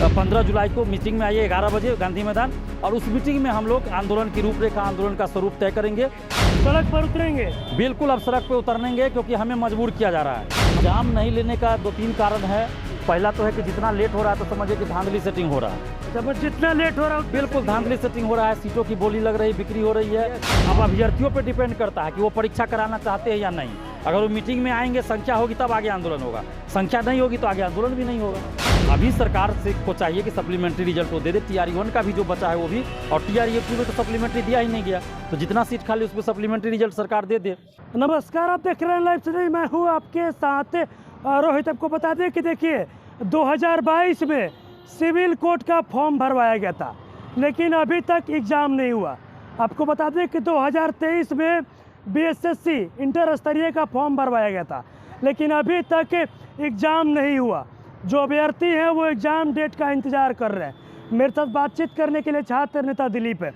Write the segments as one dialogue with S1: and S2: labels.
S1: 15 जुलाई को मीटिंग में आइए 11 बजे गांधी मैदान, और उस मीटिंग में हम लोग आंदोलन की रूपरेखा, आंदोलन का स्वरूप तय करेंगे।
S2: सड़क पर उतरेंगे?
S1: बिल्कुल, अब सड़क पर उतरेंगे, क्योंकि हमें मजबूर किया जा रहा है। जाम नहीं लेने का 2-3 कारण है। पहला तो है कि जितना लेट हो रहा है तो समझिए कि धांधली सेटिंग हो रहा है।
S2: जब जितना लेट हो रहा है
S1: बिल्कुल धांधली सेटिंग हो रहा है, सीटों की बोली लग रही, बिक्री हो रही है। अब अभ्यर्थियों पर डिपेंड करता है कि वो परीक्षा कराना चाहते हैं या नहीं। अगर वो मीटिंग में आएंगे, संख्या होगी तब आगे आंदोलन होगा, संख्या नहीं होगी तो आगे आंदोलन भी नहीं होगा। अभी सरकार से को चाहिए कि सप्लीमेंट्री रिजल्ट वो दे दे, TRE-1 का भी जो बचा है वो भी, और TRE-2 में तो सप्लीमेंट्री दिया ही नहीं गया, तो जितना सीट खाली उस पर सप्लीमेंट्री रिजल्ट सरकार दे दे।
S2: नमस्कार, आप देख रहे हैं लाइव स्ट्रीम, मैं हूँ आपके साथ रोहित। आपको बता दें कि देखिए 2022 में सिविल कोर्ट का फॉर्म भरवाया गया था, लेकिन अभी तक एग्ज़ाम नहीं हुआ। आपको बता दें कि 2023 में BSSC इंटर स्तरीय का फॉर्म भरवाया गया था, लेकिन अभी तक एग्ज़ाम नहीं हुआ। जो अभ्यर्थी हैं वो एग्ज़ाम डेट का इंतज़ार कर रहे हैं। मेरे साथ बातचीत करने के लिए छात्र नेता दिलीप है।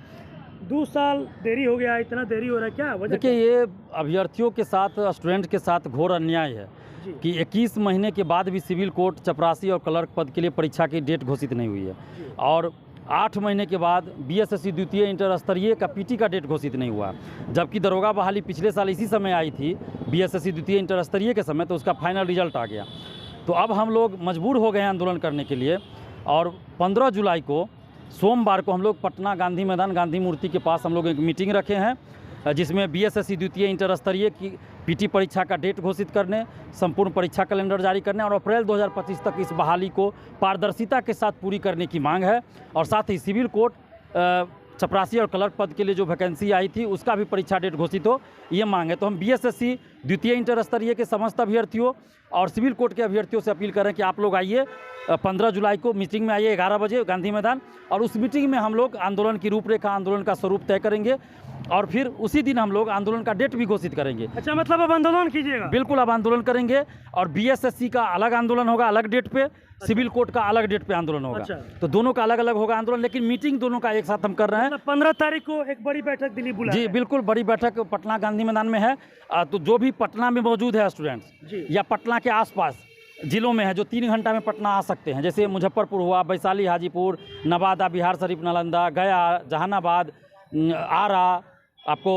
S2: 2 साल देरी हो गया, इतना देरी हो रहा है, क्या वजह?
S1: देखिए, ये अभ्यर्थियों के साथ, स्टूडेंट के साथ घोर अन्याय है कि 21 महीने के बाद भी सिविल कोर्ट, चपरासी और क्लर्क पद के लिए परीक्षा की डेट घोषित नहीं हुई है, और 8 महीने के बाद BSSC द्वितीय इंटर स्तरीय का PT का डेट घोषित नहीं हुआ। जबकि दरोगा बहाली पिछले साल इसी समय आई थी, BSSC द्वितीय इंटर स्तरीय के समय, तो उसका फाइनल रिजल्ट आ गया। तो अब हम लोग मजबूर हो गए हैं आंदोलन करने के लिए, और 15 जुलाई को सोमवार को हम लोग पटना गांधी मैदान, गांधी मूर्ति के पास हम लोग एक मीटिंग रखे हैं, जिसमें BSSC द्वितीय इंटर स्तरीय की PT परीक्षा का डेट घोषित करने, संपूर्ण परीक्षा कैलेंडर जारी करने, और अप्रैल 2025 तक इस बहाली को पारदर्शिता के साथ पूरी करने की मांग है। और साथ ही सिविल कोर्ट, चपरासी और क्लर्क पद के लिए जो वैकेंसी आई थी उसका भी परीक्षा डेट घोषित हो, ये मांग है। तो हम BSSC द्वितीय इंटर स्तरीय के समस्त अभ्यर्थियों और सिविल कोर्ट के अभ्यर्थियों से अपील कर रहे हैं कि आप लोग आइए 15 जुलाई को मीटिंग में आइए 11 बजे गांधी मैदान, और उस मीटिंग में हम लोग आंदोलन की रूपरेखा, आंदोलन का स्वरूप तय करेंगे, और फिर उसी दिन हम लोग आंदोलन का डेट भी घोषित करेंगे।
S2: अच्छा, मतलब अब आंदोलन कीजिएगा?
S1: बिल्कुल, अब आंदोलन करेंगे, और BSSC का अलग आंदोलन होगा, अलग डेट पे, सिविल कोर्ट का अलग डेट पे आंदोलन होगा।
S2: अच्छा।
S1: तो दोनों का अलग अलग होगा आंदोलन, लेकिन मीटिंग दोनों का एक साथ हम कर रहे हैं।
S2: 15 तारीख को एक बड़ी बैठक दिल्ली बुलाया
S1: जी बिल्कुल, बड़ी बैठक पटना गांधी मैदान में है। तो जो भी पटना में मौजूद है स्टूडेंट्स या पटना के आसपास जिलों में है, जो 3 घंटा में पटना आ सकते हैं, जैसे मुजफ्फरपुर हुआ, वैशाली, हाजीपुर, नवादा, बिहार शरीफ, नालंदा, गया, जहानाबाद, आरा, आपको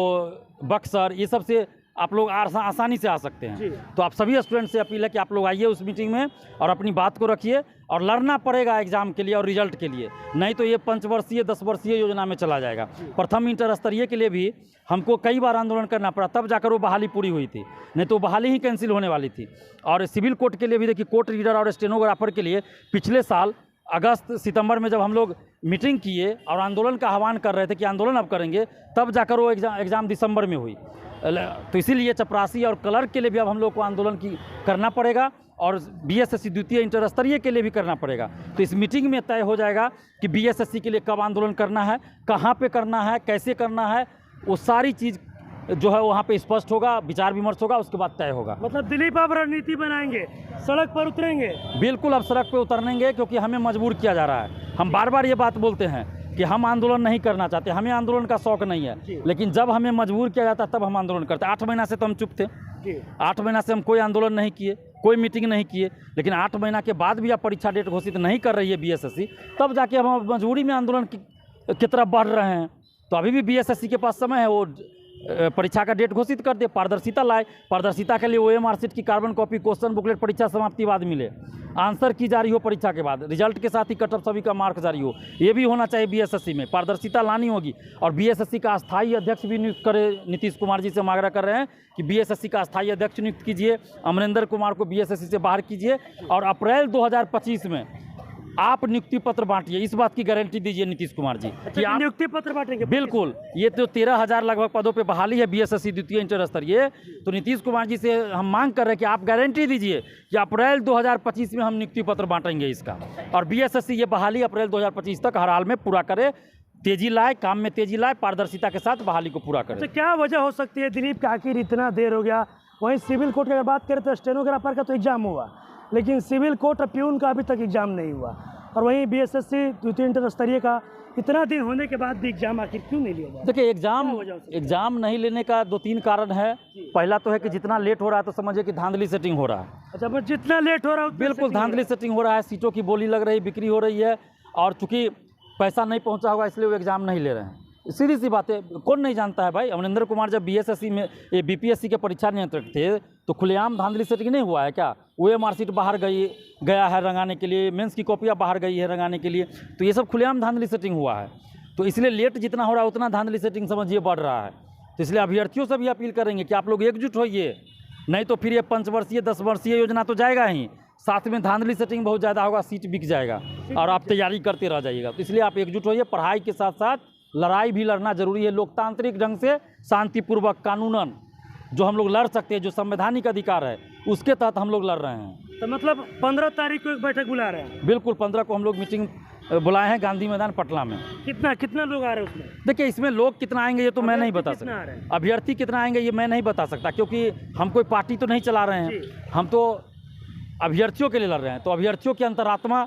S1: बक्सर, ये सब से आप लोग आसानी से आ सकते हैं। तो आप सभी स्टूडेंट से अपील है कि आप लोग आइए उस मीटिंग में और अपनी बात को रखिए, और लड़ना पड़ेगा एग्जाम के लिए और रिजल्ट के लिए, नहीं तो ये 5 वर्षीय 10 वर्षीय योजना में चला जाएगा। प्रथम इंटर स्तरीय के लिए भी हमको कई बार आंदोलन करना पड़ा, तब जाकर वो बहाली पूरी हुई थी, नहीं तो बहाली ही कैंसिल होने वाली थी। और सिविल कोर्ट के लिए भी देखिए, कोर्ट रीडर और स्टेनोग्राफर के लिए पिछले साल अगस्त सितंबर में जब हम लोग मीटिंग किए और आंदोलन का आह्वान कर रहे थे कि आंदोलन अब करेंगे, तब जाकर वो एग्ज़ाम दिसंबर में हुई। तो इसीलिए चपरासी और क्लर्क के लिए भी अब हम लोग को आंदोलन करना पड़ेगा, और BSSC द्वितीय इंटर स्तरीय के लिए भी करना पड़ेगा। तो इस मीटिंग में तय हो जाएगा कि BSSC के लिए कब आंदोलन करना है, कहाँ पे करना है, कैसे करना है, वो सारी चीज़ जो है वहाँ पे स्पष्ट होगा, विचार विमर्श होगा, उसके बाद तय होगा।
S2: मतलब दिलीप आप रणनीति बनाएंगे, सड़क पर उतरेंगे?
S1: बिल्कुल, अब सड़क पर उतरेंगे, क्योंकि हमें मजबूर किया जा रहा है। हम बार बार ये बात बोलते हैं कि हम आंदोलन नहीं करना चाहते, हमें आंदोलन का शौक नहीं है, लेकिन जब हमें मजबूर किया जाता है तब हम आंदोलन करते हैं। 8 महीना से तो हम चुप थे, 8 महीना से हम कोई आंदोलन नहीं किए, कोई मीटिंग नहीं किए, लेकिन 8 महीना के बाद भी आप परीक्षा डेट घोषित नहीं कर रही है BSSC, तब जाके हम मजबूरी में आंदोलन की तरफ बढ़ रहे हैं। तो अभी भी BSSC के पास समय है, वो परीक्षा का डेट घोषित कर दे, पारदर्शिता लाए। पारदर्शिता के लिए OMR शीट की कार्बन कॉपी, क्वेश्चन बुकलेट परीक्षा समाप्ति बाद मिले, आंसर की जारी हो परीक्षा के बाद, रिजल्ट के साथ ही कट ऑफ सभी का मार्क जारी हो, ये भी होना चाहिए BSSC में। पारदर्शिता लानी होगी, और BSSC का अस्थायी अध्यक्ष भी नियुक्त करे। नीतीश कुमार जी से हम आग्रह कर रहे हैं कि BSSC का अस्थायी अध्यक्ष नियुक्त कीजिए, अमरिंदर कुमार को BSSC से बाहर कीजिए, और अप्रैल 2025 में आप नियुक्ति पत्र बांटिए। इस बात की गारंटी दीजिए नीतीश कुमार जी कि आप
S2: नियुक्ति पत्र बांटेंगे।
S1: बिल्कुल, ये तो 13,000 लगभग पदों पे बहाली है BSSC द्वितीय इंटर स्तरीय, तो नीतीश कुमार जी से हम मांग कर रहे हैं कि आप गारंटी दीजिए कि अप्रैल 2025 में हम नियुक्ति पत्र बांटेंगे इसका, और BSSC ये बहाली अप्रैल 2025 तक हर हाल में पूरा करे, तेजी लाए, काम में तेजी लाए, पारदर्शिता के साथ बहाली को पूरा करे।
S2: तो क्या वजह हो सकती है दिलीप का, आखिर इतना देर हो गया? वहीं सिविल कोर्ट की अगर बात करें तो स्टेनोग्राफर का तो एग्जाम हुआ, लेकिन सिविल कोर्ट और प्यून का अभी तक एग्जाम नहीं हुआ, और वहीं BSSC द्वितीय इंटर स्तरीय का इतना दिन होने के बाद भी एग्जाम आखिर क्यों नहीं लिया जा रहा?
S1: देखिए
S2: क्या वजह हो सकती है?
S1: एग्जाम नहीं लेने का 2-3 कारण है। पहला तो है कि जितना लेट हो रहा है तो समझिए कि धांधली सेटिंग हो रहा है।
S2: अच्छा, बस जितना लेट हो रहा है उतना
S1: बिल्कुल
S2: setting हो
S1: धांधली सेटिंग हो रहा है, सीटों की बोली लग रही, बिक्री हो रही है, और चूंकि पैसा नहीं पहुंचा होगा इसलिए वो एग्ज़ाम नहीं ले रहे हैं। सीधी सी बात है, कौन नहीं जानता है भाई। अमरिंदर कुमार जब बीएसएससी में बीपीएससी के परीक्षा नियंत्रक थे तो खुलेआम धांधली सेटिंग नहीं हुआ है क्या? OMR सीट बाहर गया है रंगाने के लिए, मेंस की कॉपियाँ बाहर गई है रंगाने के लिए, तो ये सब खुलेआम धांधली सेटिंग हुआ है। तो इसलिए लेट जितना हो रहा है उतना धांधली सेटिंग समझिए बढ़ रहा है। तो इसलिए अभ्यर्थियों से भी अपील करेंगे कि आप लोग एकजुट होइए, नहीं तो फिर ये 5 वर्षीय 10 वर्षीय योजना तो जाएगा ही, साथ में धांधली सेटिंग बहुत ज़्यादा होगा, सीट बिक जाएगा और आप तैयारी करते रह जाइएगा। तो इसलिए आप एकजुट होइए, पढ़ाई के साथ साथ लड़ाई भी लड़ना जरूरी है, लोकतांत्रिक ढंग से शांतिपूर्वक कानूनन जो हम लोग लड़ सकते हैं, जो संवैधानिक अधिकार है उसके तहत हम लोग लड़ रहे हैं।
S2: तो मतलब 15 तारीख को एक बैठक बुला रहे हैं?
S1: बिल्कुल 15 को हम लोग मीटिंग बुलाए हैं गांधी मैदान पटना में।
S2: कितना लोग आ रहे हैं उसमें?
S1: देखिए इसमें लोग कितना आएंगे ये तो मैं नहीं बता
S2: कितना आ रहे
S1: सकता,
S2: हैं?
S1: अभ्यर्थी कितना आएंगे ये मैं नहीं बता सकता, क्योंकि हम कोई पार्टी तो नहीं चला रहे हैं, हम तो अभ्यर्थियों के लिए लड़ रहे हैं। तो अभ्यर्थियों की अंतरात्मा,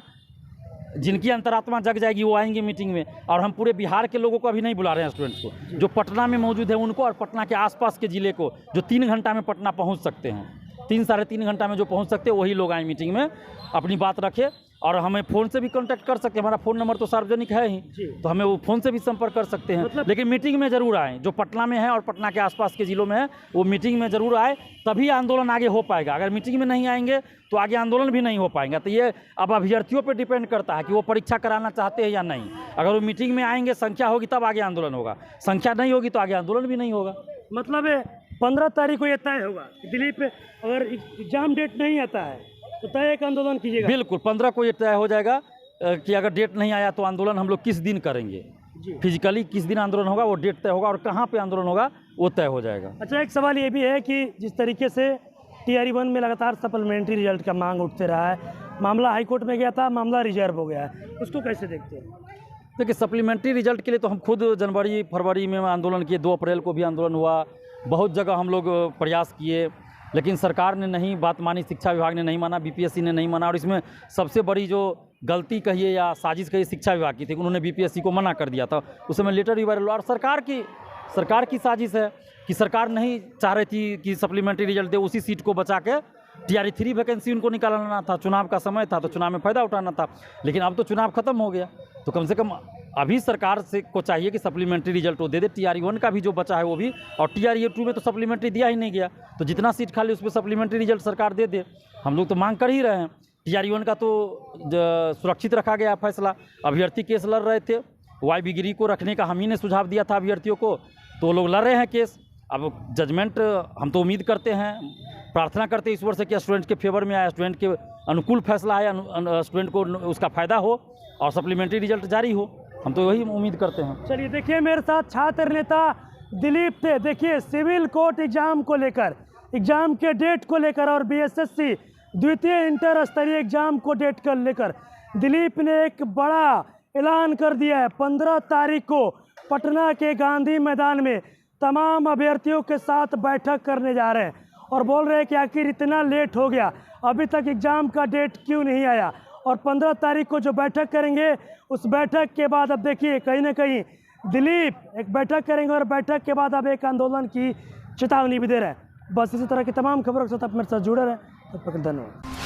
S1: जिनकी अंतरात्मा जग जाएगी वो आएंगे मीटिंग में, और हम पूरे बिहार के लोगों को अभी नहीं बुला रहे हैं, स्टूडेंट्स को जो पटना में मौजूद है उनको, और पटना के आसपास के ज़िले को जो 3 घंटा में पटना पहुंच सकते हैं, 3 साढ़े 3 घंटा में जो पहुंच सकते हैं वही लोग आए मीटिंग में, अपनी बात रखे। और हमें फ़ोन से भी कांटेक्ट कर सकते हैं, हमारा फ़ोन नंबर तो सार्वजनिक है ही, तो हमें वो फ़ोन से भी संपर्क कर सकते हैं। लेकिन मीटिंग में ज़रूर आए, जो पटना में है और पटना के आसपास के ज़िलों में है वो मीटिंग में ज़रूर आए, तभी आंदोलन आगे हो पाएगा। अगर मीटिंग में नहीं आएंगे तो आगे आंदोलन भी नहीं हो पाएगा। तो ये अब अभ्यर्थियों पर डिपेंड करता है कि वो परीक्षा कराना चाहते हैं या नहीं। अगर वो मीटिंग में आएंगे, संख्या होगी तब आगे आंदोलन होगा, संख्या नहीं होगी तो आगे आंदोलन भी नहीं होगा।
S2: मतलब 15 तारीख को ये तय होगा दिलीप, अगर एग्जाम डेट नहीं आता है तो तय एक आंदोलन कीजिएगा?
S1: बिल्कुल 15 को ये तय हो जाएगा कि अगर डेट नहीं आया तो आंदोलन हम लोग किस दिन करेंगे, फिजिकली किस दिन आंदोलन होगा वो डेट तय होगा, और कहाँ पे आंदोलन होगा वो तय हो जाएगा।
S2: अच्छा, एक सवाल ये भी है कि जिस तरीके से TRE-1 में लगातार सप्लीमेंट्री रिजल्ट का मांग उठते रहा है, मामला हाईकोर्ट में गया था, मामला रिजर्व हो गया है, उसको कैसे देखते हैं?
S1: देखिए सप्लीमेंट्री रिजल्ट के लिए तो हम खुद जनवरी फरवरी में आंदोलन किए, 2 अप्रैल को भी आंदोलन हुआ, बहुत जगह हम लोग प्रयास किए, लेकिन सरकार ने नहीं बात मानी, शिक्षा विभाग ने नहीं माना, BPSC ने नहीं माना, और इसमें सबसे बड़ी जो गलती कहिए या साजिश कहिए शिक्षा विभाग की थी, उन्होंने BPSC को मना कर दिया था। उस समय लेटर भी वायरल हुआ, और सरकार की साजिश है कि सरकार नहीं चाह रही थी कि सप्लीमेंट्री रिजल्ट दे, उसी सीट को बचा के TRE-3 वैकेंसी उनको निकालना था, चुनाव का समय था तो चुनाव में फ़ायदा उठाना था। लेकिन अब तो चुनाव खत्म हो गया, तो कम से कम अभी सरकार से को चाहिए कि सप्लीमेंट्री रिजल्ट वो दे दे, TRE-1 का भी जो बचा है वो भी, और TRE-2 में तो सप्लीमेंट्री दिया ही नहीं गया, तो जितना सीट खाली उस पर सप्लीमेंट्री रिजल्ट सरकार दे दे। हम लोग तो मांग कर ही रहे हैं। TRE-1 का तो सुरक्षित रखा गया फैसला, अभ्यर्थी केस लड़ रहे थे, YB गिरी को रखने का हम ही ने सुझाव दिया था अभ्यर्थियों को, तो वो लोग लड़ रहे हैं केस। अब जजमेंट हम तो उम्मीद करते हैं, प्रार्थना करते हैं ईश्वर से कि स्टूडेंट के फेवर में आए, स्टूडेंट के अनुकूल फैसला आए, स्टूडेंट को उसका फ़ायदा हो और सप्लीमेंट्री रिजल्ट जारी हो, हम तो वही उम्मीद करते हैं।
S2: चलिए, देखिए मेरे साथ छात्र नेता दिलीप थे। देखिए सिविल कोर्ट एग्जाम को लेकर, एग्जाम के डेट को लेकर और BSSC द्वितीय इंटर स्तरीय एग्जाम को डेट कर लेकर दिलीप ने एक बड़ा ऐलान कर दिया है। 15 तारीख को पटना के गांधी मैदान में तमाम अभ्यर्थियों के साथ बैठक करने जा रहे हैं, और बोल रहे हैं कि आखिर इतना लेट हो गया, अभी तक एग्ज़ाम का डेट क्यों नहीं आया, और 15 तारीख को जो बैठक करेंगे उस बैठक के बाद अब देखिए कहीं ना कहीं दिलीप एक बैठक करेंगे, और बैठक के बाद अब एक आंदोलन की चेतावनी भी दे रहे हैं। बस इसी तरह की तमाम खबरों के साथ आप मेरे साथ जुड़े रहें। तब तक धन्यवाद।